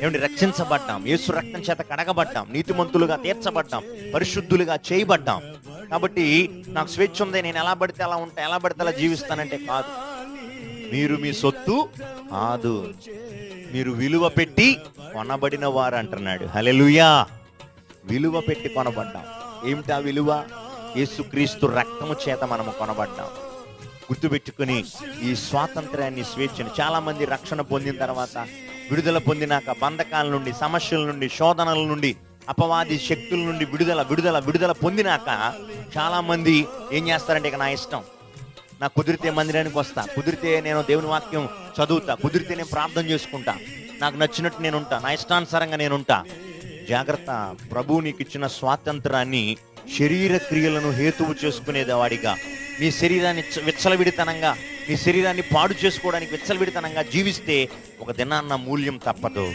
ఏమండి, రక్షించబడ్డాం, యేసు రక్తం చేత కడగబడ్డాం, నీతిమంతులుగా తీర్చబడ్డాం, పరిశుద్ధులుగా చేయబడ్డాం. కాబట్టి నాకు స్వేచ్ఛ ఉంది, నేను ఎలా పడితే అలా ఉంటా, ఎలా పడితే అలా జీవిస్తానంటే కాదు. మీరు మీ సొత్తు కాదు, మీరు విలువ పెట్టి కొనబడిన వారు అంటున్నాడు. హల్లెలూయా. విలువ పెట్టి కొనబడ్డాం. ఏమిటా విలువ? యేసుక్రీస్తు రక్తము చేత మనము కొనబడ్డాం. గుర్తుపెట్టుకుని ఈ స్వాతంత్ర్యాన్ని, స్వేచ్ఛని, చాలా మంది రక్షణ పొందిన తర్వాత, విడుదల పొందినాక బంధకాల నుండి, సమస్యల నుండి, శోధనల నుండి, అపవాది శక్తుల నుండి విడుదల విడుదల విడుదల పొందినాక చాలా మంది ఏం చేస్తారంటే, ఇక నా ఇష్టం, నాకు కుదిరితే మందిరానికి వస్తా, కుదిరితే నేను దేవుని వాక్యం చదువుతా, కుదిరితే నేను ప్రార్థన చేసుకుంటా, నాకు నచ్చినట్టు నేను ఉంటా, నా ఇష్టానుసారంగా నేను ఉంటా. జాగ్రత్త. ప్రభువు నీకు ఇచ్చిన స్వాతంత్రాన్ని శరీర క్రియలను హేతువు చేసుకునేది వాడిగా, నీ శరీరాన్ని విచ్చలవిడితనంగా, నీ శరీరాన్ని పాడు చేసుకోవడానికి విచ్చలవిడితనంగా జీవిస్తే ఒక దినాన్న మూల్యం తప్పదు.